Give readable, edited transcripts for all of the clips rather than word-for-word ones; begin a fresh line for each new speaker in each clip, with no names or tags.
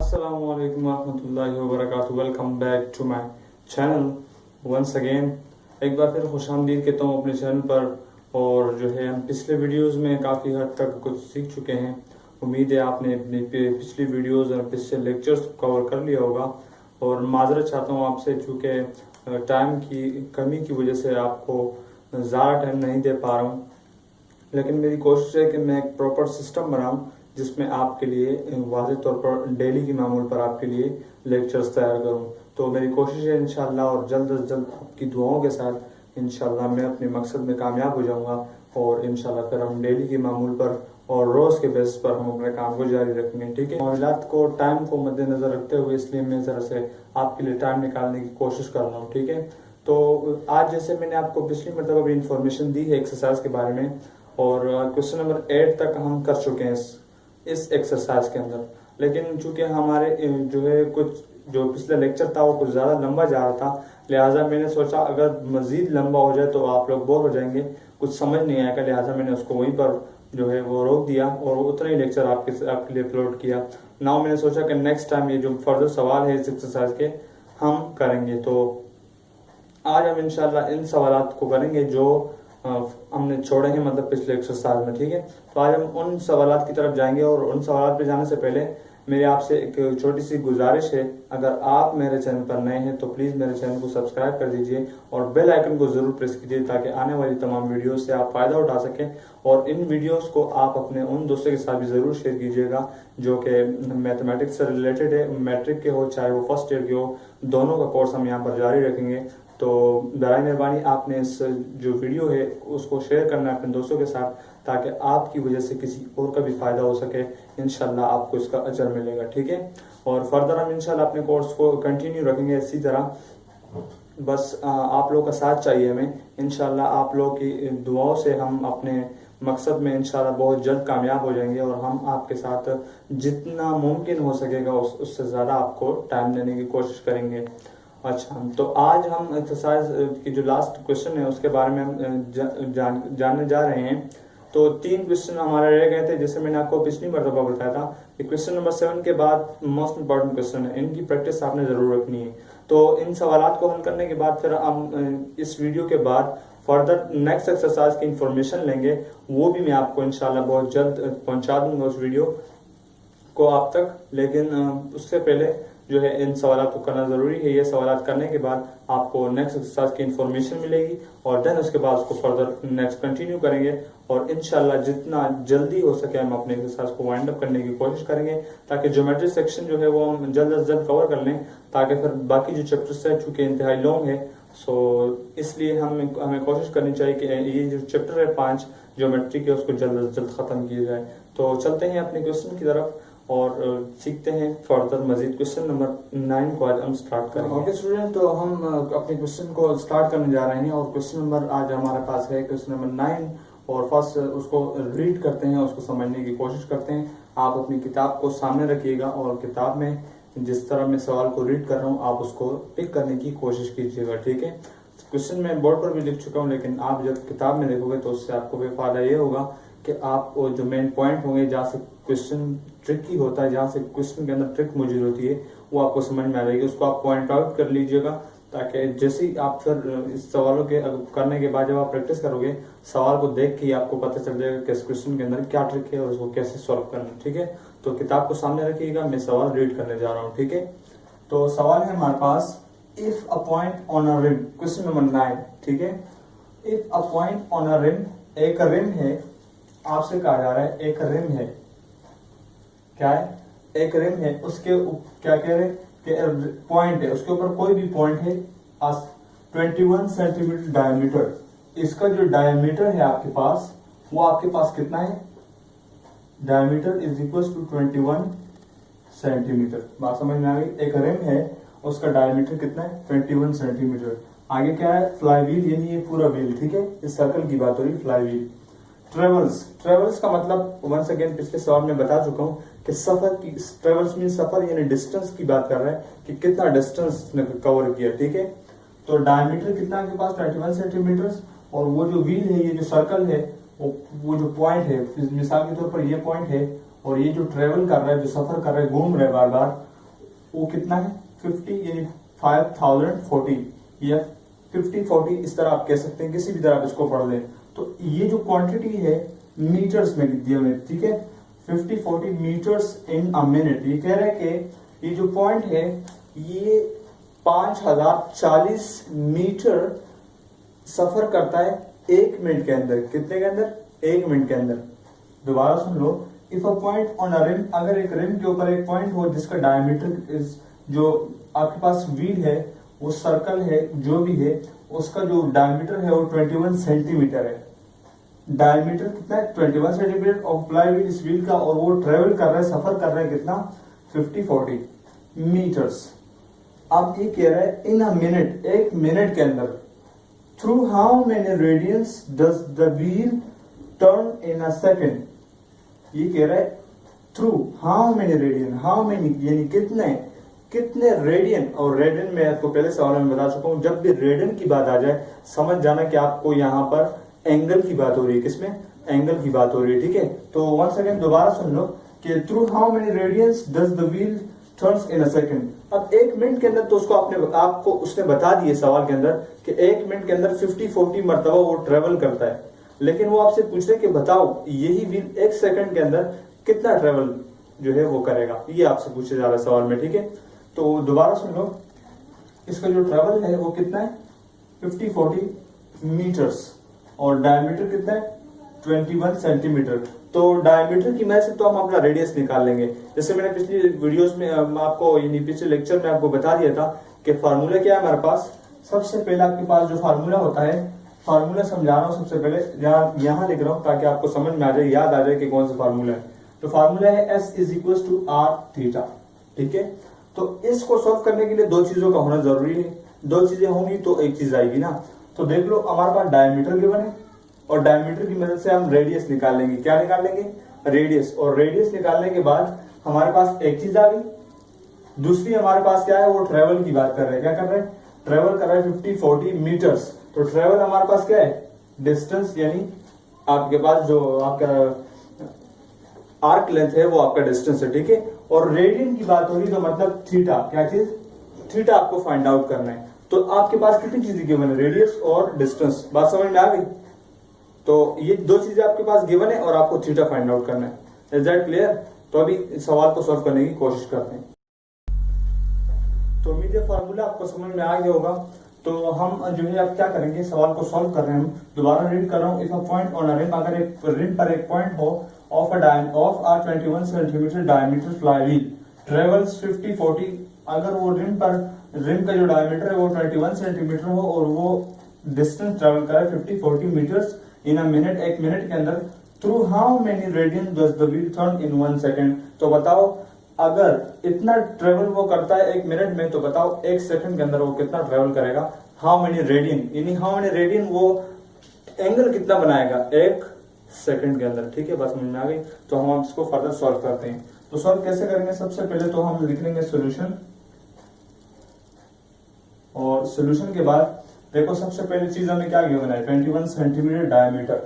Assalamu alaikum warahmatullahi wabarakatuh। Welcome back to my channel once again. एक बार फिर खुशामदीद कहता हूँ अपने चैनल पर। और जो है हम पिछले वीडियोस में काफ़ी हद तक कुछ सीख चुके हैं। उम्मीद है आपने अपनी पिछली वीडियोस और पिछले लेक्चर्स को कवर कर लिया होगा। और माजरत चाहता हूँ आपसे, चूँकि टाइम की कमी की वजह से आपको ज़्यादा टाइम नहीं दे पा रहा हूँ, लेकिन मेरी कोशिश है कि मैं एक प्रॉपर सिस्टम बनाऊं जिसमें आपके लिए वाज़ेह तौर पर डेली की मामूल पर आपके लिए लेक्चर्स तैयार करूं। तो मेरी कोशिश है इंशाल्लाह, और जल्द अज जल्द आपकी दुआओं के साथ इंशाल्लाह मैं अपने मकसद में कामयाब हो जाऊंगा। और इंशाल्लाह फिर हम डेली की मामूल पर और रोज़ के बेसिस पर हम अपने काम को जारी रखेंगे। ठीक है, मामलात को टाइम को मद्देनजर रखते हुए इसलिए मैं ज़रा से आपके लिए टाइम निकालने की कोशिश कर रहा हूँ। ठीक है, तो आज जैसे मैंने आपको पिछली मरतबा भी इंफॉर्मेशन दी है एक्सरसाइज के बारे में, और क्वेश्चन नंबर 8 तक हम कर चुके हैं इस एक्सरसाइज के अंदर। लेकिन चूंकि हमारे जो है कुछ जो पिछला लेक्चर था वो कुछ ज़्यादा लंबा जा रहा था, लिहाजा मैंने सोचा अगर मज़ीद लंबा हो जाए तो आप लोग बोर हो जाएंगे, कुछ समझ नहीं आएगा। लिहाजा मैंने उसको वहीं पर जो है वो रोक दिया और उतना ही लेक्चर आपके लिए अपलोड किया। नाउ मैंने सोचा कि नेक्स्ट टाइम ये जो फर्दर सवाल है इस एक्सरसाइज के हम करेंगे। तो आज हम इंशाल्लाह इन सवालात को करेंगे जो हमने छोड़े हैं, मतलब पिछले एक्सरसाइज में। ठीक है, तो आज हम उन सवालात की तरफ जाएंगे। और उन सवालात पे जाने से पहले मेरी आपसे एक छोटी सी गुजारिश है, अगर आप मेरे चैनल पर नए हैं तो प्लीज़ मेरे चैनल को सब्सक्राइब कर दीजिए और बेल आइकन को ज़रूर प्रेस कीजिए ताकि आने वाली तमाम वीडियोस से आप फ़ायदा उठा सकें। और इन वीडियोस को आप अपने उन दोस्तों के साथ भी ज़रूर शेयर कीजिएगा जो कि मैथमेटिक्स से रिलेटेड है, मैट्रिक के हो चाहे वो फर्स्ट ईयर के हो, दोनों का कोर्स हम यहाँ पर जारी रखेंगे। तो बराए मेहरबानी आपने इस जो वीडियो है उसको शेयर करना है अपने दोस्तों के साथ, ताकि आपकी वजह से किसी और का भी फ़ायदा हो सके। इंशाल्लाह आपको इसका अजर मिलेगा। ठीक है, और फर्दर हम इंशाल्लाह अपने कोर्स को कंटिन्यू रखेंगे इसी तरह। बस आप लोगों का साथ चाहिए हमें। इंशाल्लाह आप लोगों की दुआओं से हम अपने मकसद में इंशाल्लाह बहुत जल्द कामयाब हो जाएंगे और हम आपके साथ जितना मुमकिन हो सकेगा उससे ज़्यादा आपको टाइम देने की कोशिश करेंगे। अच्छा, तो आज हम एक्सरसाइज की जो लास्ट क्वेश्चन है उसके बारे में हम जानने जा रहे हैं। तो 3 क्वेश्चन हमारे रह गए थे, जैसे मैंने आपको पिछली मरतबा बताया था कि क्वेश्चन नंबर 7 के बाद मोस्ट इंपॉर्टेंट क्वेश्चन है, इनकी प्रैक्टिस आपने जरूर रखनी है। तो इन सवालात को हल करने के बाद फिर हम इस वीडियो के बाद फर्दर नेक्स्ट एक्सरसाइज की इंफॉर्मेशन लेंगे, वो भी मैं आपको इंशाल्लाह बहुत जल्द पहुंचा दूंगा उस वीडियो को आप तक। लेकिन उससे पहले जो है इन सवालात को करना ज़रूरी है। ये सवालात करने के बाद आपको नेक्स्ट एक्सरसाइज की इंफॉर्मेशन मिलेगी और देन उसके बाद उसको फर्दर नेक्स्ट कंटिन्यू करेंगे। और इंशाल्लाह जितना जल्दी हो सके हम अपने एक्सरसाइज को वाइंड अप करने की कोशिश करेंगे, ताकि ज्योमेट्री सेक्शन जो है वो हम जल्द से जल्द कवर कर लें, ताकि फिर बाकी जो चैप्टर्स है चूँकि इंतहाई लॉन्ग है, सो इसलिए हमें कोशिश करनी चाहिए कि ये जो चैप्टर है 5 ज्योमेट्री के उसको जल्द से जल्द ख़त्म किया जाए। तो चलते हैं अपने क्वेश्चन की तरफ और सीखते हैं फर्दर मजीद। क्वेश्चन नंबर 9 को आज हम स्टार्ट करेंगे। ओके स्टूडेंट, तो हम अपने क्वेश्चन को स्टार्ट करने जा रहे हैं और क्वेश्चन नंबर आज हमारे पास है क्वेश्चन नंबर 9। और फर्स्ट उसको रीड करते हैं, उसको समझने की कोशिश करते हैं। आप अपनी किताब को सामने रखिएगा और किताब में जिस तरह मैं सवाल को रीड कर रहा हूँ आप उसको पिक करने की कोशिश कीजिएगा। ठीक है, क्वेश्चन मैं बोर्ड पर भी लिख चुका हूँ, लेकिन आप जब किताब में देखोगे तो उससे आपको भी फायदा ये होगा कि आप जो मेन पॉइंट होंगे जहाँ से क्वेश्चन ट्रिकी होता है, जहाँ से क्वेश्चन के अंदर ट्रिक मौजूद होती है, वो आपको समझ में आ जाएगी। उसको आप पॉइंट आउट कर लीजिएगा, ताकि जैसे ही आप फिर इस सवालों के करने के बाद जब आप प्रैक्टिस करोगे, सवाल को देख के ही आपको पता चल जाएगा कि इस क्वेश्चन के अंदर क्या ट्रिक है और उसको कैसे सॉल्व करना है। ठीक है, तो किताब को सामने रखिएगा, मैं सवाल रीड करने जा रहा हूँ। ठीक है, तो सवाल है हमारे पास, if a point on a rim, question number 9। ठीक है, if a point on a rim, एक रिम है, आपसे कहा जा रहा है एक रिम है, क्या है, एक रिम है, उसके क्या कह रहे हैं, पॉइंट है, उसके ऊपर कोई भी पॉइंट है, 21 सेंटीमीटर डायमीटर। इसका जो डायमीटर है आपके पास, वो आपके पास कितना है, diameter is equal to 21 centimetre. बात समझ में आ गई, एक रिम है, उसका डायमीटर कितना है, 21 सेंटीमीटर। आगे क्या है, फ्लाई व्हील, यानी ये पूरा व्हील। ठीक है, इस सर्कल की बात हो रही, फ्लाई व्हील। ट्रेवल्स का मतलब वंस अगेन पिछले सवाल में बता चुका हूँ कि सफर की, ट्रेवल्स मीन सफर यानी डिस्टेंस की बात कर रहा है कि कितना डिस्टेंस ने कवर किया। ठीक है, तो डायमीटर कितना आपके पास, 21 सेंटीमीटर। और वो जो व्हील है, ये जो सर्कल है, वो जो पॉइंट है, मिसाल के तौर पर ये पॉइंट है, और ये जो ट्रेवल कर रहा है, जो सफर कर रहा है, घूम रहा है बार बार, वो कितना है 50 यानी 5040 या 5040 इस तरह आप कह सकते हैं, किसी भी तरह आप इसको पढ़ लें। तो ये जो क्वांटिटी है मीटर्स में दिए हुए, ठीक है, 5040 मीटर्स इन अ मिनट। ये कह रहे हैं कि ये जो पॉइंट है ये 5040 मीटर सफर करता है 1 मिनट के अंदर। कितने के अंदर? 1 मिनट के अंदर। दोबारा सुन लो, if a point on a rim, अगर एक रिम के ऊपर एक पॉइंट हो जिसका डायमीटर इज, जो आपके पास व्हील है वो सर्कल है जो भी है, उसका जो डायमीटर है वो 21 सेंटीमीटर है। डायमीटर कितना है? 21 सेंटीमीटर ऑफ प्लाई व्हील इस व्हील का, और वो ट्रेवल कर रहा है, सफर कर रहा है कितना? 5040 मीटर्स। अब ये कह रहा है इन अ मिनट, 1 मिनट के अंदर, through how many radians does the wheel turn in a second. ये कह रहा है through how many radian, how many यानी कितने रेडियन। और रेडियन में आपको पहले सवाल में बता चुका हूं, जब भी रेडियन की बात आ जाए समझ जाना कि आपको यहाँ पर एंगल की बात हो रही है। किसमें? एंगल की बात हो रही है, ठीक है। तो वंस अगेन दोबारा सुन लो कि through how many radians does the wheel turns in a second. अब 1 मिनट के अंदर तो उसको आपको उसने बता दिए सवाल के अंदर कि 1 मिनट के अंदर 50-40 मरतबा वो ट्रेवल करता है, लेकिन वो आपसे पूछ रहे कि बताओ यही व्हील 1 सेकंड के अंदर कितना ट्रेवल जो है वो करेगा। ये आपसे पूछे जा रहा है सवाल में, ठीक है। तो दोबारा सुन लो, इसका जो ट्रेवल है वो कितना है? 50-40 मीटर्स, और डायमीटर कितना है? 21 सेंटीमीटर। तो डायमीटर की मदद से तो हम अपना रेडियस निकाल लेंगे। जैसे मैंने पिछली वीडियोस में आपको, यानी पिछले लेक्चर में आपको बता दिया था कि फार्मूला क्या है हमारे पास। सबसे पहले आपके पास जो फार्मूला होता है, फार्मूला समझा रहा हूं सबसे पहले, यहाँ लिख रहा हूं ताकि आपको समझ में आ जाए, याद आ जाए कि कौन सा फार्मूला है। तो फार्मूला है S = R थीटा, ठीक है। तो इसको सॉल्व करने के लिए 2 चीजों का होना जरूरी है, 2 चीजें होंगी तो एक चीज आएगी ना। तो देख लो, हमारे पास डायमीटर गिवन है, और डायमीटर की मदद से हम रेडियस निकाल लेंगे। क्या निकाल लेंगे? रेडियस। और रेडियस निकालने के बाद हमारे पास एक चीज आ गई, दूसरी हमारे पास क्या है? वो ट्रेवल की बात कर रहे हैं। क्या कर रहे हैं? ट्रेवल कर रहे हैं 50-40 मीटर्स। तो ट्रेवल हमारे पास क्या है? डिस्टेंस, यानी आपके पास जो आपका आर्क लेंथ है वो आपका डिस्टेंस है, ठीक है। और रेडियन की बात हो रही तो मतलब थीटा, क्या चीज? थीटा आपको फाइंड आउट करना है। तो आपके पास कितनी चीजें गिवन है? रेडियस और डिस्टेंस। बात समझ में आ गई? तो ये 2 चीजें आपके पास गिवन है और आपको थीटा फाइंड आउट करना है। Is that clear? तो अभी इस सवाल को सॉल्व करने की कोशिश करते हैं। तो उम्मीद है फार्मूला आपको समझ में आ गया होगा। तो हम जो है अब क्या करेंगे, सवाल को सॉल्व कर रहे हैं हम। दोबारा रीड कर रहा हूँ, if a point on a rim, अगर एक रिम पर एक पॉइंट हो of a 21 centimetre diameter flywheel travels 50-40, अगर वो रिम का जो डायमीटर है वो 21 सेंटीमीटर हो और वो डिस्टेंस ट्रेवल करे 50-40 metres in a minute, 1 minute के अंदर, through how many radian does the wheel turn in 1 second. तो बताओ अगर इतना ट्रेवल वो करता है 1 मिनट में, तो बताओ 1 सेकंड के अंदर वो कितना ट्रेवल करेगा। हाउ मेनी रेडियन, यानी हाउ मेनी रेडियन, वो एंगल कितना बनाएगा 1 सेकंड के अंदर, ठीक है। बस समझ में आ गई। तो हम इसको फर्दर सॉल्व करते हैं। तो सॉल्व कैसे करेंगे? सबसे पहले तो हम लिख लेंगे सोल्यूशन, और सोल्यूशन के बाद देखो सबसे पहली चीज हमें क्या गिवन है? 21 सेंटीमीटर डायमीटर।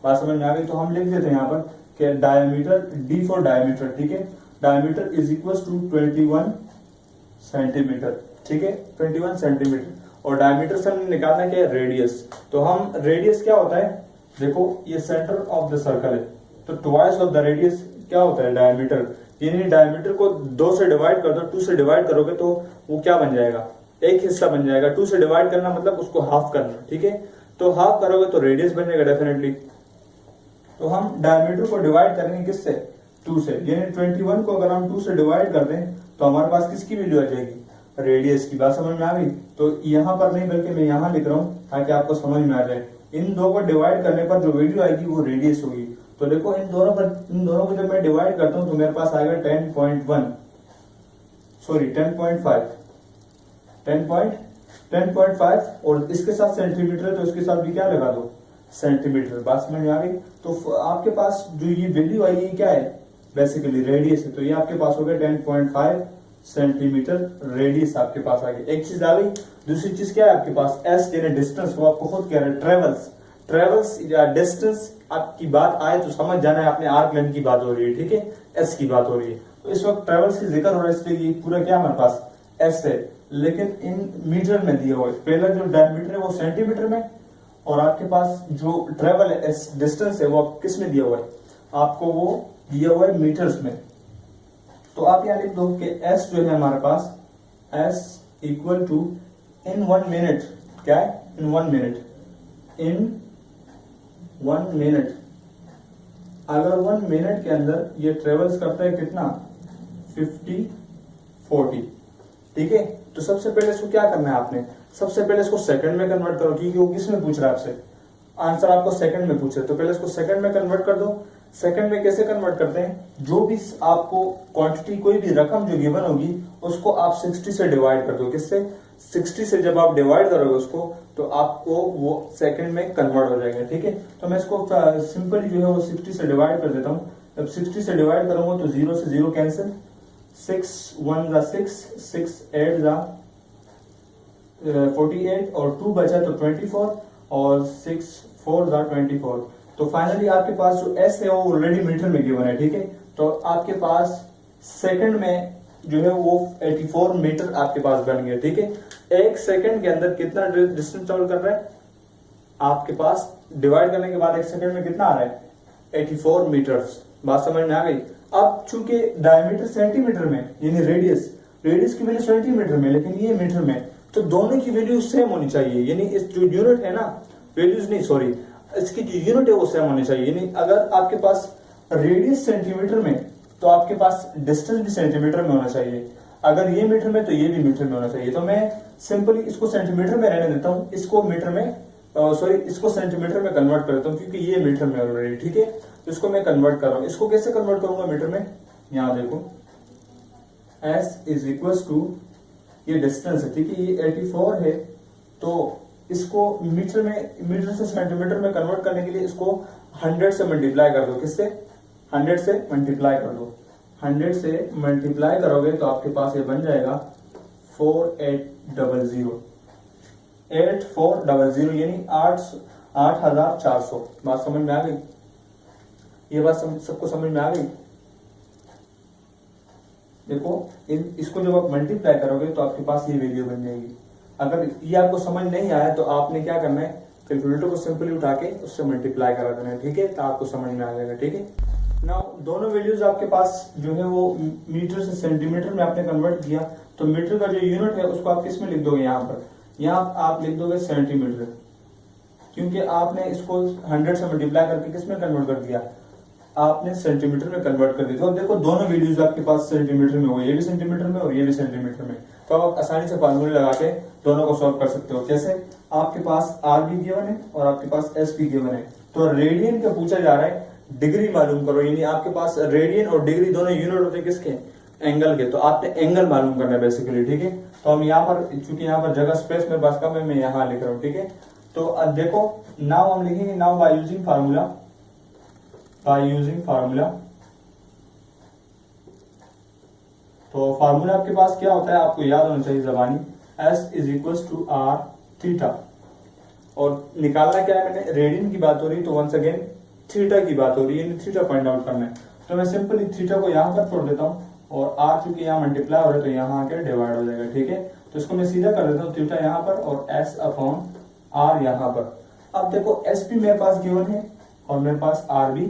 बात समझ में आ गई। तो हम लिख देते हैं यहाँ पर कि डायमीटर, D फॉर डायमीटर, ठीक है, diameter is equal to 21 centimetre, ठीक है, 21 सेंटीमीटर। और डायमीटर से हमने निकालना क्या है? रेडियस। तो हम रेडियस क्या होता है? देखो ये सेंटर ऑफ द सर्कल है, तो ट्वाइस ऑफ द रेडियस क्या होता है? डायमीटर। यानी डायमीटर को 2 से डिवाइड कर दो, 2 से डिवाइड करोगे तो वो क्या बन जाएगा? एक हिस्सा बन जाएगा। 2 से डिवाइड करना मतलब उसको हाफ करना, ठीक है। तो हाफ करोगे तो रेडियस बन जाएगा डेफिनेटली। तो हम डायमीटर को डिवाइड करेंगे किससे? 2 से। यानी 21 को अगर हम 2 से डिवाइड कर दें तो हमारे पास किसकी वैल्यू आ जाएगी? रेडियस की। बात समझ में आ गई। तो यहाँ पर नहीं बल्कि मैं यहाँ लिख रहा हूँ ताकि आपको समझ में आ जाए। इन 2 को डिवाइड करने पर जो वैल्यू आएगी वो रेडियस होगी। तो देखो इन दोनों को जब मैं डिवाइड करता हूँ तो मेरे पास आएगा 10.5 और इसके साथ सेंटीमीटर है तो इसके साथ भी क्या लगा दो? सेंटीमीटर। बात समझ में आ गई। तो आपके पास जो ये वैल्यू आई है क्या है? बेसिकली रेडियस है। तो ये आपके पास हो गया 10.5 सेंटीमीटर रेडियस आपके पास आ गई। एक चीज आ गई। दूसरी चीज क्या है आपके पास? एस यानी डिस्टेंस। वो आपको खुद कह रहे हैं ट्रेवल्स या डिस्टेंस। आपकी बात आए तो समझ जाना है, अपने आर्क लेंथ की बात हो रही है, ठीक है, एस की बात हो रही है। तो इस वक्त ट्रेवल्स की जिक्र हो रहा है, इसलिए ये पूरा क्या हमारे पास एस है, लेकिन इन मीटर में दिया हुआ है। पहला जो डायमीटर है वो सेंटीमीटर में, और आपके पास जो ट्रेवल है एस डिस्टेंस है वो किस में दिया हुआ है, आपको वो दिया हुआ है मीटर्स में। तो आप यहाँ लिख दो कि एस जो है हमारे पास S equal to in 1 minute, क्या है इन 1 मिनट, इन 1 मिनट। अगर 1 मिनट के अंदर ये ट्रेवल्स करता है कितना 50-40, ठीक है। तो सबसे पहले इसको क्या करना है आपने, सबसे पहले इसको सेकंड में कन्वर्ट करो, क्योंकि वो किस में पूछ रहा है आपसे, आंसर आपको सेकंड में पूछे, तो पहले इसको सेकंड में कन्वर्ट कर दो। सेकंड में कैसे कन्वर्ट करते हैं, जो भी आपको क्वांटिटी कोई भी रकम जो गिवन होगी उसको आप 60 से डिवाइड कर दो। किससे, 60 से जब आप डिवाइड करोगे उसको तो आपको वो सेकंड में कन्वर्ट हो जाएगा, ठीक है। तो मैं इसको सिंपली जो है वो 60 से डिवाइड कर देता हूँ। जब 60 से डिवाइड करूंगा तो 0 से 0 कैंसिल, 6 1 जा 6, 6 8 जा 48 और 2 बचा तो 24 और 6 4 जा 24। तो फाइनली आपके पास जो एस है वो ऑलरेडी मीटर में गिवन है, ठीक है। तो आपके पास सेकंड में जो है वो 84 मीटर आपके पास बन गया, ठीक है। एक सेकंड के अंदर कितना डिस्टेंस ट्रेवल कर रहा है आपके पास, डिवाइड करने के बाद एक सेकंड में कितना आ रहा है 84 मीटर्स। बात समझ में आ गई। अब चूंकि डायमीटर सेंटीमीटर में यानी रेडियस की वैल्यू सेंटीमीटर में, लेकिन ये मीटर में, तो दोनों की वैल्यू सेम होनी चाहिए। यानी इस जो यूनिट है ना, वैल्यूज नहीं सॉरी, इसकी जो यूनिट है वो सेम होनी चाहिए। यानी अगर आपके पास रेडियस सेंटीमीटर में तो आपके पास डिस्टेंस भी सेंटीमीटर में होना चाहिए। अगर ये मीटर में तो ये भी मीटर में होना चाहिए। तो मैं सिंपली इसको सेंटीमीटर में रहने देता हूँ, इसको मीटर में इसको सेंटीमीटर में कन्वर्ट कर देता हूँ, क्योंकि ये मीटर में ऑलरेडी, ठीक है। तो इसको मैं कन्वर्ट कर रहा हूँ। इसको कैसे कन्वर्ट करूंगा मीटर में, यहाँ देखो S इज इक्वल टू ये डिस्टेंस है, ठीक है, ये 84 है। तो इसको मीटर से सेंटीमीटर में कन्वर्ट करने के लिए इसको 100 से मल्टीप्लाई कर दो। किससे, 100 से मल्टीप्लाई कर दो। 100 से मल्टीप्लाई करोगे तो आपके पास ये बन जाएगा 4800, 8400 यानी 8400। बात समझ में आ गई, ये बात सबको समझ में आ गई। देखो इसको जब आप मल्टीप्लाई करोगे तो आपके पास ये वैल्यू बन जाएगी। अगर ये आपको समझ नहीं आया तो आपने क्या करना है, कैलकुलेटर को सिंपली उठा के उससे मल्टीप्लाई करा देना है, ठीक है। तो आपको समझ में आ जाएगा, ठीक है। नाउ दोनों वैल्यूज आपके पास जो है वो मीटर से सेंटीमीटर में आपने कन्वर्ट किया, तो मीटर का जो यूनिट है उसको आप किस में लिख दोगे, यहाँ पर, यहाँ आप लिख दोगे सेंटीमीटर, क्योंकि आपने इसको 100 से मल्टीप्लाई करके किस में कन्वर्ट कर दिया, आपने सेंटीमीटर में कन्वर्ट कर दिया। तो देखो दोनों वैल्यूज आपके पास सेंटीमीटर में हो, ये भी सेंटीमीटर में और ये भी सेंटीमीटर में। तो आप आसानी से फार्मूले लगा के दोनों को सॉल्व कर सकते हो। कैसे, आपके पास आर भी गिवन है और आपके पास एस भी गिवन है। तो रेडियन का पूछा जा रहा है, डिग्री मालूम करो। यानी आपके पास रेडियन और डिग्री दोनों यूनिट होते हैं किसके, एंगल के। तो आपने एंगल मालूम करना है बेसिकली, ठीक है। तो हम यहाँ पर, चूंकि यहाँ पर जगह स्पेस मेरे पास कम है, मैं यहाँ लिख रहा हूँ, ठीक है। तो अब देखो नाउ हम लिखेंगे, नाउ बाय यूजिंग फार्मूला, तो फार्मूला आपके पास क्या होता है, आपको याद होना चाहिए जबानी, S is equal to r theta. और निकालना क्या है, मैंने रेडियन की बात हो रही तो वंस अगेन थीटा की बात हो रही है, थीटा फाइंड आउट करना है। तो मैं सिंपली थीटा को यहाँ पर छोड़ देता हूँ और आर चूंकि यहाँ मल्टीप्लाई हो रहा है तो यहाँ आके डिवाइड हो जाएगा, ठीक है। तो इसको मैं सीधा कर देता हूँ, थीटा यहाँ पर और S अपॉन आर यहाँ पर। अब देखो S भी मेरे पास गिवन है और मेरे पास आर भी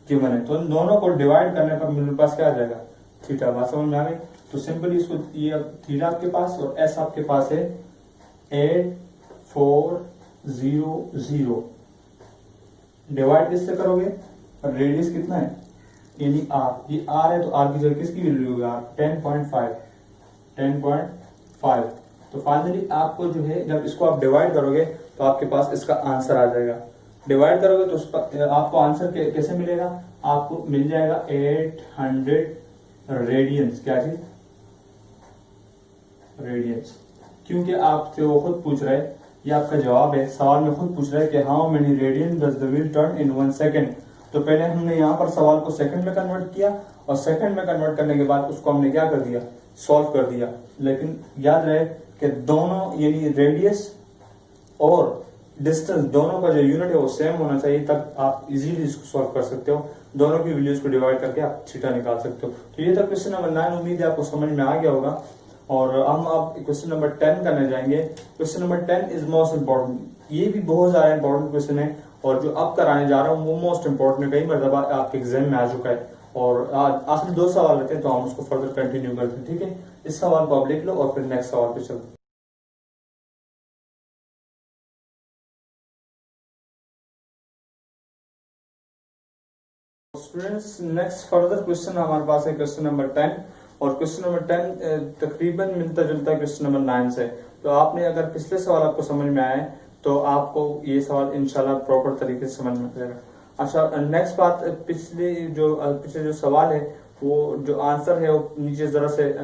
गिवन है, तो इन दोनों को डिवाइड करने पर मेरे पास क्या आ जाएगा, थीटा। बात समझ में आ गई। तो सिंपली इसको, ये थीटा आपके पास और एस आपके पास है 8400। डिवाइड किससे करोगे, और रेडियस कितना है, यानी आर, ये आर है तो आर की जगह किसकी वैल्यू होगी, आर 10.5। तो फाइनली आपको जो है जब इसको आप डिवाइड करोगे तो आपके पास इसका आंसर आ जाएगा। डिवाइड करोगे तो उसका आपको आंसर कैसे मिलेगा, आपको मिल जाएगा 800 रेडियंस। क्या चीज, रेडियंस, क्योंकि आपसे वो खुद पूछ रहा है, ये आपका जवाब है, सवाल में खुद पूछ रहा है कि how many radian does the wheel turn in 1 second. तो पहले हमने यहाँ पर सवाल को सेकंड में कन्वर्ट किया और सेकंड में कन्वर्ट करने के बाद उसको हमने क्या कर दिया, सॉल्व कर दिया। लेकिन याद रहे कि दोनों यानी रेडियस और डिस्टेंस दोनों का जो यूनिट है वो सेम होना चाहिए, तब आप इजीली इसको सॉल्व कर सकते हो। दोनों की वैल्यूज को डिवाइड करके आप थीटा निकाल सकते हो। तो ये था क्वेश्चन नंबर 9, उम्मीद है आपको समझ में आ गया होगा। और हम आप क्वेश्चन नंबर 10 करने जाएंगे। Question number 10 is most important, ये भी बहुत ज्यादा इंपॉर्टेंट क्वेश्चन है, और जो अब कराने जा रहा हूँ वो मोस्ट इंपॉर्टेंट है, कई मरतबा आपके एग्जाम में आ चुका है। और आखिर 2 सवाल रहते हैं, तो हम उसको फर्दर कंटिन्यू करते हैं, ठीक है। इस सवाल को आप लिख लो और फिर नेक्स्ट सवाल पे चलते हैं। स्टूडेंट्स, नेक्स्ट फर्दर क्वेश्चन हमारे पास है क्वेश्चन नंबर 10, और क्वेश्चन नंबर 10 तकरीबन मिलता जुलता है क्वेश्चन नंबर 9 से। तो आपने अगर पिछले सवाल आपको समझ में आए तो आपको ये सवाल इंशाल्लाह प्रॉपर तरीके से समझ में आएगा। अच्छा, नेक्स्ट बात, पिछले जो सवाल है वो जो आंसर है वो नीचे जरा से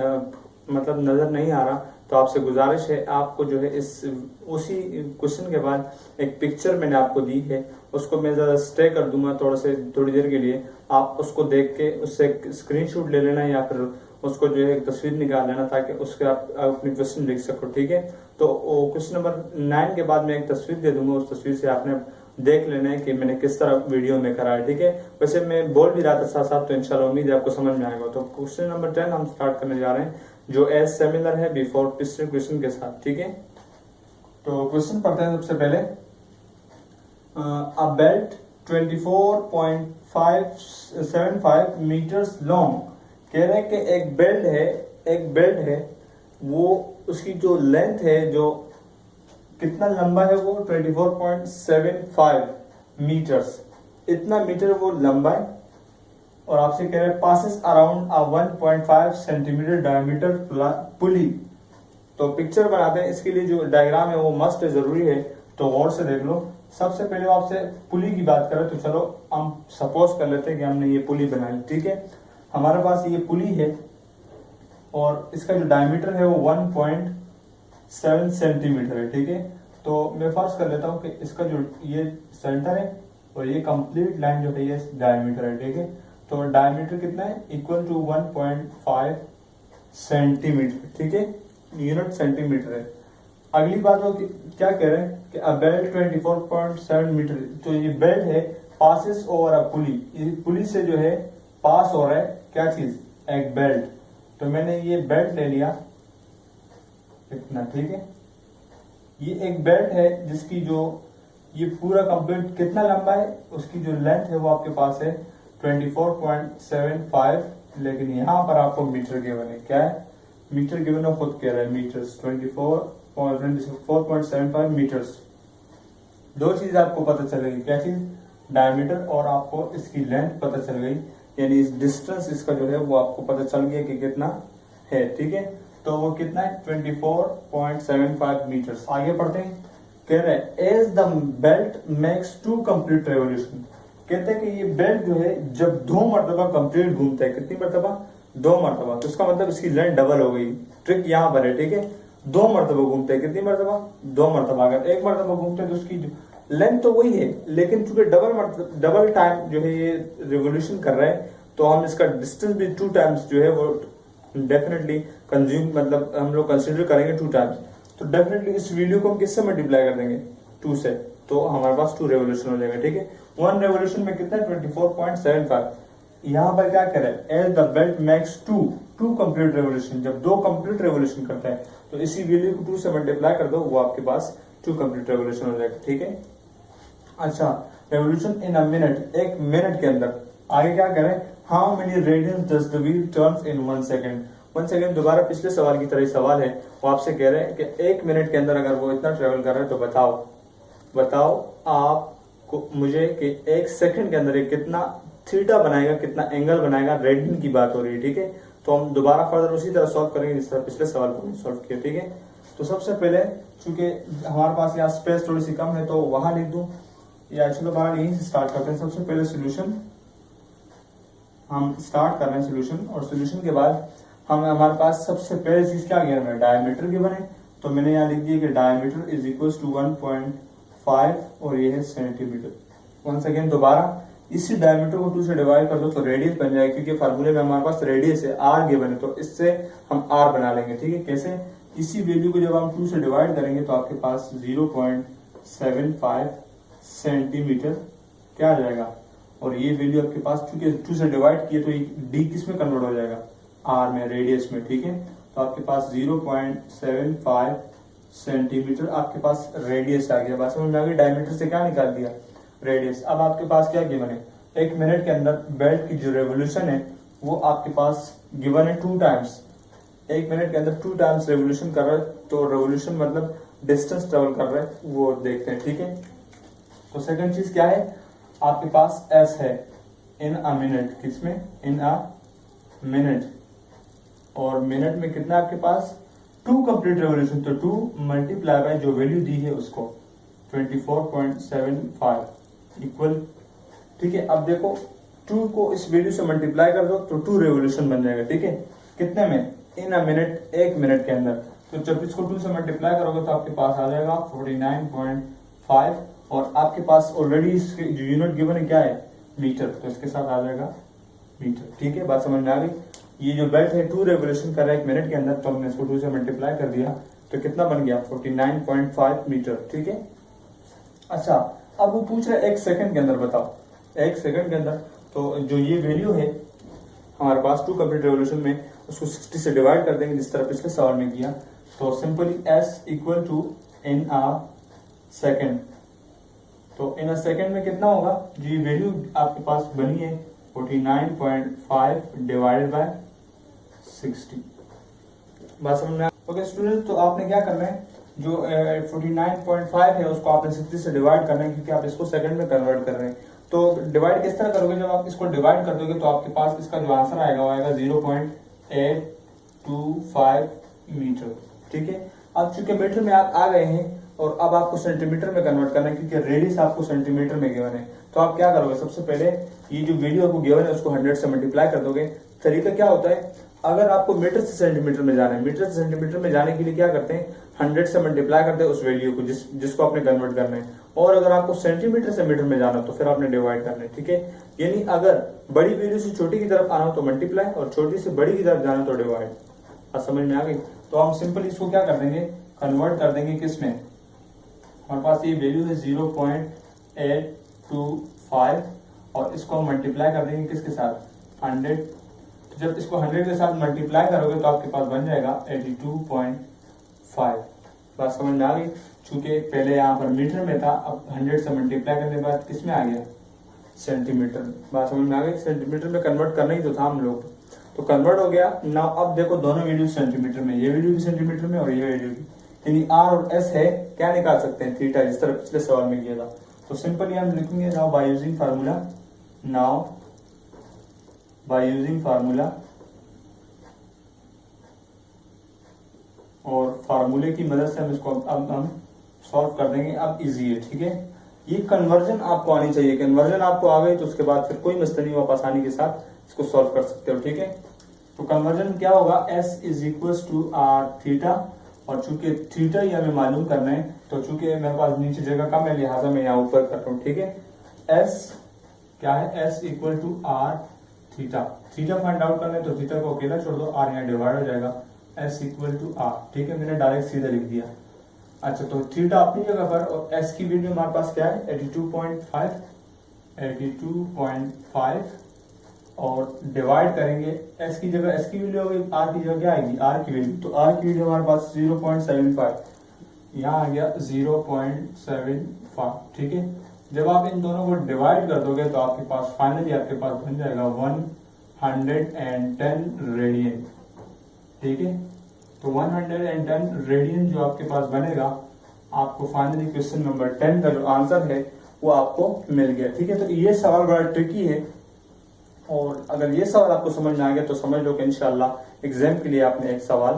मतलब नजर नहीं आ रहा, तो आपसे गुजारिश है आपको जो है इस उसी क्वेश्चन के बाद एक पिक्चर मैंने आपको दी है, उसको मैं जरा स्टे कर दूंगा थोड़ी देर के लिए। आप उसको देख के उससे स्क्रीनशॉट ले लेना, या फिर उसको जो है एक तस्वीर निकाल लेना, ताकि उसके आप अपनी क्वेश्चन लिख सको, ठीक है। तो क्वेश्चन नंबर 9 के बाद मैं एक तस्वीर दे दूंगा, उस तस्वीर से आपने देख लेना है कि मैंने किस तरह वीडियो में करा है, ठीक है। वैसे मैं बोल भी रहा था साथ साथ, तो इंशाल्लाह उम्मीद है आपको समझ में आएगा। तो क्वेश्चन नंबर 10 हम स्टार्ट करने जा रहे हैं, जो एज सिमिलर है बिफोर पिछले क्वेश्चन के साथ, ठीक है। तो क्वेश्चन पढ़ते हैं सबसे पहले। अ बेल्ट 24.575 मीटर्स लॉन्ग, कह रहे हैं कि एक बेल्ट है वो उसकी जो लेंथ है, जो कितना लंबा है वो 24.75 मीटर्स, इतना मीटर वो लंबा है। और आपसे कह रहे हैं पासेस अराउंड 1.5 सेंटीमीटर डायमीटर पुली। तो पिक्चर बनाते हैं, इसके लिए जो डायग्राम है वो मस्ट है, जरूरी है, तो गौर से देख लो। सबसे पहले आपसे पुली की बात करें तो चलो हम सपोज कर लेते हैं कि हमने ये पुली बनाई, ठीक है। हमारे पास ये पुली है और इसका जो डायमीटर है वो 1.7 सेंटीमीटर है, ठीक है। तो मैं फर्ज कर लेता हूँ कि इसका जो ये सेंटर है और ये कंप्लीट लाइन जो है ये डायमीटर है, ठीक है। तो डायमीटर कितना है, इक्वल टू 1.5 सेंटीमीटर, ठीक है, यूनिट सेंटीमीटर है। अगली बात वो क्या कह रहे हैं कि अ बेल्ट 24.7 मीटर, तो ये बेल्ट है पासिस ओवर अ पुली, ये पुली से जो है पास हो रहा है क्या चीज, एक बेल्ट। तो मैंने ये बेल्ट ले लिया इतना, ठीक है। ये एक बेल्ट है जिसकी जो ये पूरा कंप्लीट कितना लंबा है, उसकी जो लेंथ है वो आपके पास है 24.75, लेकिन यहाँ पर आपको मीटर गिवन है, क्या है, मीटर गिवन है, खुद कह रहा है मीटर्स, 24.75 मीटर्स। दो चीज आपको पता चल गई, क्या चीज, डायमीटर, और आपको इसकी लेंथ पता चल गई, यानी इस डिस्टेंस इसका जो है वो आपको पता चल गया कि कितना है, ठीक है। तो वो कितना है 24.75 मीटर्स। आगे पढ़ते हैं, कह रहे हैं as the belt makes 2 complete revolution, कहते हैं कि ये बेल्ट जो है जब 2 मरतबा कंप्लीट घूमता है, कितनी मरतबा, 2 मरतबा, तो इसका मतलब इसकी लेंथ डबल हो गई। ट्रिक यहाँ पर है, ठीक है, 2 मरतबा घूमते हैं, कितनी मरतबा, 2 मरतबा। अगर 1 मरतबा घूमते हैं तो उसकी लेंथ तो वही है, लेकिन चूंकि डबल टाइम जो है ये रिवोल्यूशन कर रहा है, तो हम इसका डिस्टेंस भी 2 टाइम्स जो है वो डेफिनेटली कंज्यूम, मतलब हम लोग कंसिडर करेंगे 2 टाइम्स। तो डेफिनेटली इस वैल्यू को हम किससे मल्टीप्लाई कर देंगे, 2 से, तो हमारे पास 2 रेवोल्यूशन हो जाएगा, ठीक है। 1 रेवोल्यूशन में कितना है 24.75। यहाँ पर क्या करे, as the belt makes 2 complete revolution, जब 2 कंप्लीट रेवोल्यूशन करता है तो इसी वैल्यू को 2 से मल्टीप्लाई कर दो, वो आपके पास 2 कंप्लीट रेवोल्यूशन हो जाएगा, ठीक है। अच्छा, revolution in a minute, 1 minute के अंदर। आगे क्या करें, how many radians does the wheel turns in 1 second. 1 second दोबारा पिछले सवाल की तरह ही सवाल है, वो आपसे कह रहे हैं कि 1 मिनट के अंदर अगर वो इतना ट्रेवल कर रहा है तो बताओ आपको मुझे कि 1 सेकंड के अंदर कितना थीटा बनाएगा, कितना एंगल बनाएगा, रेडियन की बात हो रही है, ठीक है। तो हम दोबारा फर्दर उसी तरह सॉल्व करेंगे जिस तरह पिछले सवाल को सॉल्व किया, ठीक है। तो सबसे पहले चूंकि हमारे पास यहाँ स्पेस थोड़ी सी कम है तो वहां लिख दूं, या चलो बाहर यहीं से स्टार्ट करते हैं। सबसे पहले सोल्यूशन हम स्टार्ट कर रहे हैं सोल्यूशन, और सोल्यूशन के बाद हमारे पास सबसे पहले चीज क्या गिवन है, डायमीटर गिवन है। तो मैंने यहाँ लिख दिया कि डायमीटर इज इक्वल टू 1.5 और ये है सेंटीमीटर। वंस अगेन दोबारा इसी डायमीटर को 2 से डिवाइड कर दो तो रेडियस बन जाएगा, क्योंकि फार्मूले में हमारे पास रेडियस है, आर गिवन है, तो इससे हम आर बना लेंगे, ठीक है। कैसे, इसी वैल्यू को जब हम 2 से डिवाइड करेंगे तो आपके पास 0.75 0.75 सेंटीमीटर क्या आ जाएगा। और ये वैल्यू आपके पास चूंकि 2 से डिवाइड किए तो ये डी किस में कन्वर्ट हो जाएगा, आर में, रेडियस में, ठीक है। तो आपके पास 0.75 सेंटीमीटर आपके पास रेडियस आ गया। बात समझ में आ गई। डायमीटर से क्या निकाल दिया, रेडियस। अब आपके पास क्या गिवन है, 1 मिनट के अंदर बेल्ट की जो रेवोल्यूशन है वो आपके पास गिवन है 2 टाइम्स। 1 मिनट के अंदर 2 टाइम्स रेवोल्यूशन कर रहा है, तो रेवोल्यूशन मतलब डिस्टेंस ट्रेवल कर रहा है, वो देखते हैं, ठीक है। तो सेकंड चीज क्या है, आपके पास एस है इन अ मिनट, किसमें, इन अ मिनट। और मिनट में कितना आपके पास 2 कंप्लीट रेवोल्यूशन, तो 2 मल्टीप्लाई बाय जो वैल्यू दी है उसको 24.75 इक्वल, ठीक है। अब देखो 2 को इस वैल्यू से मल्टीप्लाई कर दो तो 2 रेवोल्यूशन बन जाएगा, ठीक है। कितने में, इन अ मिनट, 1 मिनट के अंदर। तो जब इसको 2 से मल्टीप्लाई करोगे तो आपके पास आ जाएगा 49.5। और आपके पास ऑलरेडी इसके जो यूनिट गिवन है क्या है, मीटर, तो इसके साथ आ जाएगा मीटर, ठीक है। बात समझ में आ गई। ये जो बेल्ट है 2 रेवोल्यूशन कर रहा है 1 मिनट के अंदर, तो हमने इसको 2 से मल्टीप्लाई कर दिया तो कितना बन गया, 49.5 मीटर, ठीक है। अच्छा, अब वो पूछ रहे 1 सेकंड के अंदर बताओ, 1 सेकंड के अंदर। तो जो ये वैल्यू है हमारे पास 2 कंप्लीट रेवोल्यूशन में, उसको 60 से डिवाइड कर देंगे जिस तरह पिछले सवाल में किया। तो simply S equal to in a second. तो इन अ सेकेंड में कितना होगा, जो ये वैल्यू आपके पास बनी है 49.5 डिवाइडेड बाय 60। बात समझ में। ओके स्टूडेंट, तो आपने क्या करना है, जो 49.5 है उसको आपने 60 से डिवाइड करना है, क्योंकि आप इसको सेकंड में कन्वर्ट कर रहे हैं। तो डिवाइड किस तरह करोगे, जब आप इसको डिवाइड कर दोगे तो आपके पास इसका जो आंसर आएगा वो आएगा 0.825 मीटर, ठीक है। अब चूंकि मीटर में आप आ गए हैं और अब आपको सेंटीमीटर में कन्वर्ट करना है, क्योंकि रेडियस आपको सेंटीमीटर में गिवन है। तो आप क्या करोगे, सबसे पहले ये जो वैल्यू आपको गिवन है उसको 100 से मल्टीप्लाई कर दोगे। तरीका क्या होता है, अगर आपको मीटर से सेंटीमीटर में जाना है, मीटर से सेंटीमीटर में जाने के लिए क्या करते हैं, 100 से मल्टीप्लाई करते हैं उस वैल्यू को जिसको आपने कन्वर्ट करना है। और अगर आपको सेंटीमीटर से मीटर में जाना तो फिर आपने डिवाइड करना है, ठीक है। यानी अगर बड़ी वैल्यू से छोटी की तरफ आना हो तो मल्टीप्लाई, और छोटी से बड़ी की तरफ जाना तो डिवाइड। अब समझ में आ गई। तो हम सिंपल इसको क्या कर देंगे, कन्वर्ट कर देंगे किसमें, हमारे पास ये वैल्यू है 0.825 और इसको हम मल्टीप्लाई कर देंगे किसके साथ, 100। तो जब इसको 100 के साथ मल्टीप्लाई करोगे तो आपके पास बन जाएगा 82.5। बात समझ में आ गई। चूंकि पहले यहाँ पर मीटर में था, अब 100 से मल्टीप्लाई करने के बाद किस में आ गया, सेंटीमीटर में। बात समझ में आ गई। सेंटीमीटर में कन्वर्ट करना ही तो था हम लोग, तो कन्वर्ट हो गया ना। अब देखो दोनों वैल्यू सेंटीमीटर में, ये वैल्यू भी सेंटीमीटर में और ये वैल्यू भी, यानी आर और एस है, क्या निकाल सकते हैं, थीटा, जिस तरह पिछले सवाल में किया था। तो सिंपली हम लिखेंगे now by using formula, now by using formula, और फार्मूले की मदद से हम इसको अब हम सॉल्व कर देंगे। अब इजी है, ठीक है। ये कन्वर्जन आपको आनी चाहिए, कन्वर्जन आपको आ गई तो उसके बाद फिर कोई मसला नहीं, आप आसानी के साथ इसको सॉल्व कर सकते हो, ठीक है। तो कन्वर्जन क्या होगा, S is equal to r theta, और चूंकि थीटा ही हमें मालूम करना है तो चूंकि मेरे पास नीचे जगह कम है लिहाजा मैं यहाँ ऊपर कर रहा हूँ, ठीक है। एस क्या है, S equal to r theta, theta find out करना है तो थीटा को अकेला छोड़ दो, आर यहाँ डिवाइड हो जाएगा, एस इक्वल टू आर, ठीक है। मैंने डायरेक्ट सीधा लिख दिया। अच्छा, तो थीटा अपनी जगह पर और एस की वैल्यू हमारे पास क्या है 82.5 और डिवाइड करेंगे एस की जगह, एस की वैल्यू होगी, आर की जगह क्या आएगी, आर की वैल्यू। तो आर की वैल्यू हमारे पास 0.75, यहाँ आ गया 0.75, ठीक है। जब आप इन दोनों को डिवाइड कर दोगे तो आपके पास फाइनली आपके पास बन जाएगा 110 रेडियन, ठीक है। तो 110 रेडियन जो आपके पास बनेगा, आपको फाइनली क्वेश्चन नंबर 10 का जो आंसर है वो आपको मिल गया, ठीक है। तो ये सवाल बड़ा ट्रिकी है, और अगर ये सवाल आपको समझ में आ गया तो समझ लो कि इंशाल्लाह एग्जाम के लिए आपने एक सवाल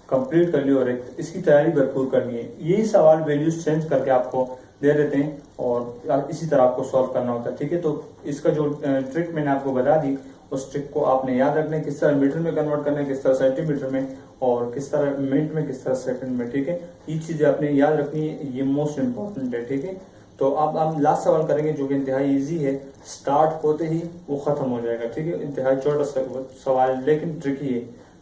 कंप्लीट कर लिया और एक इसकी तैयारी भरपूर करनी है। यही सवाल वैल्यूज चेंज करके आपको दे देते हैं और इसी तरह आपको सॉल्व करना होता है, ठीक है। तो इसका जो ट्रिक मैंने आपको बता दी, उस ट्रिक को आपने याद रखना है, किस तरह मीटर में कन्वर्ट करना है, किस तरह सेंटीमीटर में, और किस तरह मिनट में, किस तरह सेकंड में, ठीक है। ये चीजें आपने याद रखनी है, ये मोस्ट इंपॉर्टेंट है, ठीक है। तो अब हम लास्ट सवाल करेंगे जो कि इंतहाई इजी है, स्टार्ट होते ही वो खत्म हो जाएगा, ठीक है। इंतहाई छोटा सवाल लेकिन ट्रिकी है,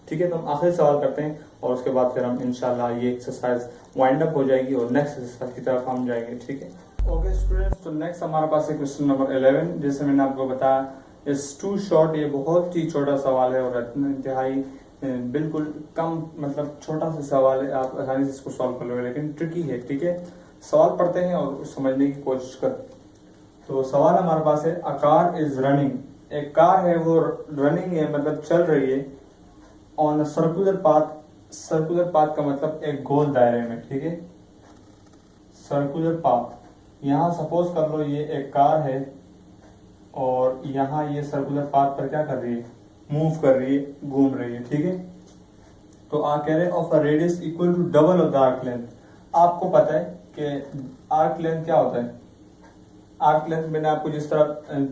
ठीक है, तो हम आखिरी सवाल करते हैं और उसके बाद फिर हम इंशाल्लाह ये एक्सरसाइज वाइंड अप हो जाएगी और नेक्स्ट एक्सरसाइज की तरफ हम जाएंगे। ठीक है, ओके स्टूडेंट्स, तो नेक्स्ट हमारे पास है क्वेश्चन नंबर 11। जैसे मैंने आपको बताया इट्स टू शॉर्ट, ये बहुत ही छोटा सवाल है और इंतहाई बिल्कुल कम मतलब छोटा सा सवाल है, आप आसानी से इसको सॉल्व कर लोगे, लेकिन ट्रिकी है। ठीक है, सवाल पढ़ते हैं और समझने की कोशिश करते हैं। तो सवाल हमारे पास है अ कार इज रनिंग, एक कार है वो रनिंग है मतलब चल रही है on circular path, circular path का मतलब एक गोल दायरे में। ठीक है, सर्कुलर पाथ, यहाँ सपोज कर लो ये एक कार है और यहाँ ये सर्कुलर पाथ पर क्या कर रही है, मूव कर रही है, घूम रही है। ठीक है, तो आ कह रहे of a radius equal to double of the arc length. आपको पता है कि आर्क लेंथ क्या होता है, आर्क लेंथ मैंने आपको जिस तरह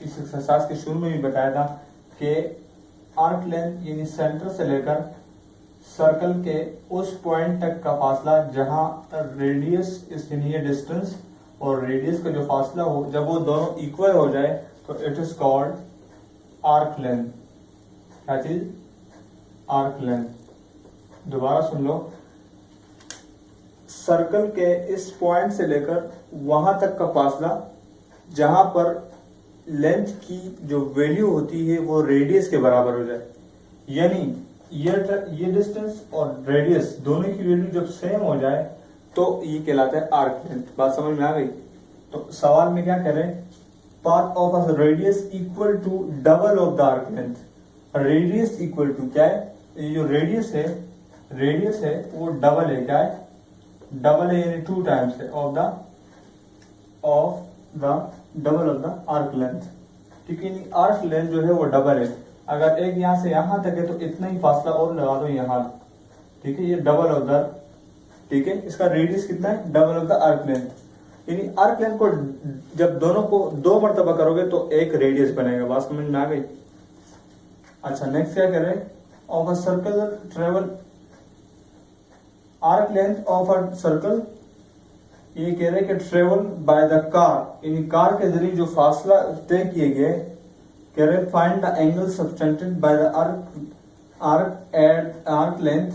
इस एक्सरसाइज के शुरू में भी बताया था कि आर्क लेंथ यानी सेंटर से लेकर सर्कल के उस पॉइंट तक का फासला जहां रेडियस यानी ये डिस्टेंस और रेडियस का जो फासला हो, जब वो दोनों इक्वल हो जाए तो it is called arc length. क्या चीज, आर्क लेंथ। दोबारा सुन लो, सर्कल के इस पॉइंट से लेकर वहां तक का फासला जहां पर लेंथ की जो वैल्यू होती है वो रेडियस के बराबर हो जाए, यानी ये डिस्टेंस और रेडियस दोनों की वैल्यू जब सेम हो जाए तो ये कहलाता है आर्क लेंथ। बात समझ में आ गई? तो सवाल में क्या कह रहे हैं, path of a radius equal to double of the arc length. Radius equal to क्या है, ये जो रेडियस है वो डबल है, क्या है, डबल है यानी 2 टाइम्स है of the double of the arc length. ठीक है, आर्क लेंथ जो है वो डबल है। अगर एक यहां से यहां तक है तो इतना ही फासला और लगा दो यहां। ठीक है, ये डबल ऑफ द, ठीक है, इसका रेडियस कितना है, double of the arc length. यानी आर्क लेंथ को जब दोनों को 2 मरतबा करोगे तो एक रेडियस बनेगा। बात समझ में आ गई? अच्छा, नेक्स्ट क्या कह रहे हैं, of a circle travel, arc length of a circle, ये कह रहे हैं कि ट्रेवल बाय द कार, यानी कार के जरिए जो फासला तय किए गए, कह रहे find the angle subtended by the arc length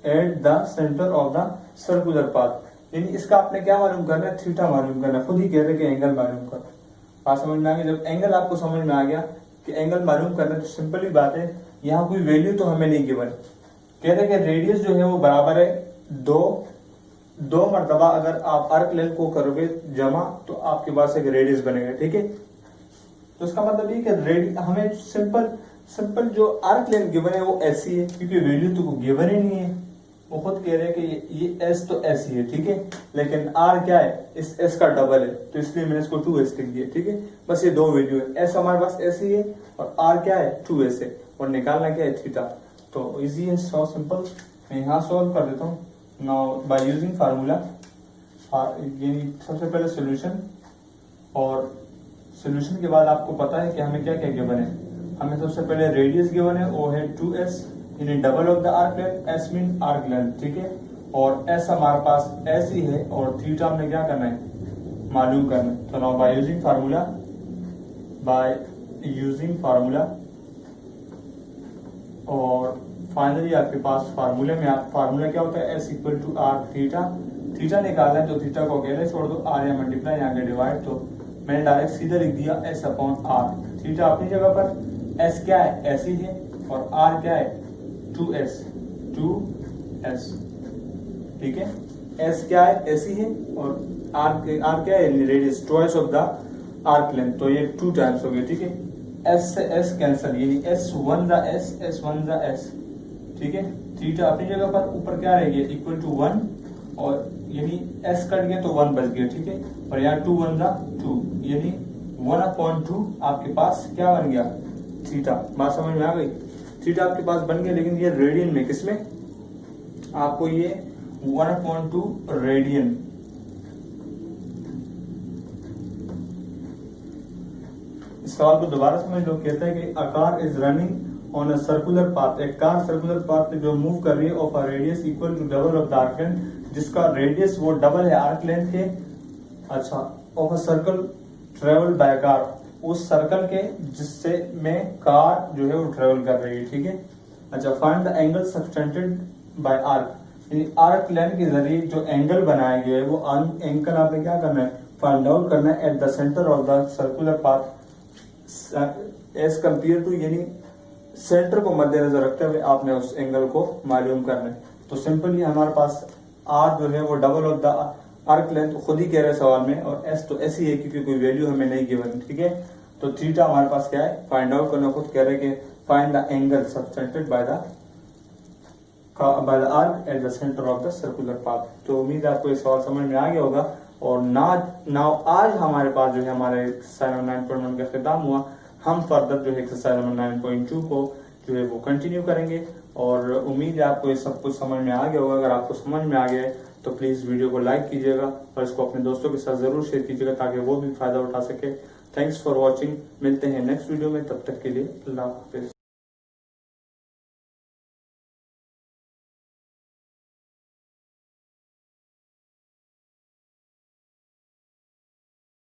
eight the centre of the circular path. यानी इसका आपने क्या मालूम करना है, थीटा मालूम करना है। खुद ही कह रहे कि एंगल मालूम कर। बात समझ में आ गई? जब एंगल आपको समझ में आ गया कि एंगल मालूम करना है तो सिंपल ही बात है, यहाँ कोई वैल्यू तो हमें नहीं गिवन। कह रहे कि रेडियस जो है वो बराबर है 2 मरतबा अगर आप आर्क लेंथ को करोगे जमा तो आपके पास एक रेडियस बनेगा। ठीक है, तो इसका मतलब ये कि हमें सिंपल जो आर्क लेंथ गिवन है वो ऐसी है, क्योंकि वैल्यू तो गिवन ही नहीं है। वो खुद कह रहे हैं कि ये एस तो ऐसी है, ठीक है, लेकिन आर क्या है, इस एस का डबल है, तो इसलिए मैंने इसको 2s लिख दिया। ठीक है, बस ये 2 वैल्यू है, एस हमारे पास ऐसी है और आर क्या है 2s है, और निकालना क्या है थीटा। तो इजी है, सो सिंपल। मैं यहाँ सॉल्व कर देता हूँ नाउ बाय यूजिंग फार्मूला। यानी सबसे पहले सोल्यूशन, और सोल्यूशन के बाद आपको पता है कि हमें क्या क्या गिवन है। हमें सबसे पहले रेडियस गिवन है, वो है 2s यानी double of the arc length, s mean arc length. ठीक है, और s हमारे पास s ही है और थीटा हमने क्या करना है, मालूम करना है। तो नाउ बाय यूजिंग फार्मूला, और फाइनली आपके पास फार्मूले में फार्मूला क्या होता है, s equal to r theta निकालना है, तो थीटा को अकेले छोड़ दो, आर या मल्टीप्लाई यहाँ के डिवाइड, तो मैंने डायरेक्ट सीधा लिख दिया s अपॉन आर। थीटा अपनी जगह पर, s क्या है ऐसी है, और r क्या है 2s। ठीक है, s क्या है ऐसी है और r क्या है radius, twice of the arc length, तो ये 2 टाइम्स हो गए। ठीक है, s से s कैंसिल, यानी s1 the s, s1 the s। ठीक है, थीटा अपनी जगह पर, ऊपर क्या रहेगी इक्वल टू 1, और यानी s कट गया तो 1 बच गया। ठीक है, और यहाँ 2 1 द 2, यानी 1/2 आपके पास क्या बन गया, थीटा। बात समझ में आ गई? थीटा आपके पास बन गया, लेकिन ये रेडियन में, किसमें, आपको ये 1/2 रेडियन। इस सवाल को दोबारा समझ लो। कहता है कि a car is running on a circular path, एक कार सर्कुलर पाथ पे जो मूव कर रही है of a radius equal to double of the arc length, जिसका रेडियस वो डबल है आर्क लेंथ के। अच्छा, of a circle travel by car, उस सर्कल के जिससे में कार जो है वो ट्रेवल कर रही है। ठीक है, अच्छा, find the angle subtended bye arc, यानी आर्क लेंथ के जरिए जो एंगल बनाया गया है वो एंगल आपने क्या करना है, फाइंड आउट करना है at the centre of the circular path as compare to, यानी सेंटर को मद्देनजर रखते हुए आपने उस एंगल को मालूम करना है। तो सिंपली हमारे पास आर जो है वो double of the arc length खुद ही कह रहे सवाल में, और एस तो ऐसी है क्योंकि कोई वैल्यू हमें नहीं गिवन, ठीक है। तो थीटा हमारे पास क्या है, फाइंड आउट करना, खुद कह रहे कि find the angle subtended by the arc eight the centre of the circular path. तो उम्मीद है आपको ये सवाल समझ में आ गया होगा। और नाउ आज हमारे पास जो है हमारे एक्सरसाइज नंबर 9.1 का खत्म हुआ। हम फर्दर जो है एक्सरसाइज नंबर 9.2 को जो है वो कंटिन्यू करेंगे, और उम्मीद है आपको ये सब कुछ समझ में आ गया होगा। अगर आपको समझ में आ गया है तो प्लीज वीडियो को लाइक कीजिएगा और इसको अपने दोस्तों के साथ जरूर शेयर कीजिएगा ताकि वो भी फायदा उठा सके। थैंक्स फॉर वॉचिंग, मिलते हैं नेक्स्ट वीडियो में, तब तक के लिए अल्लाह हाफिज।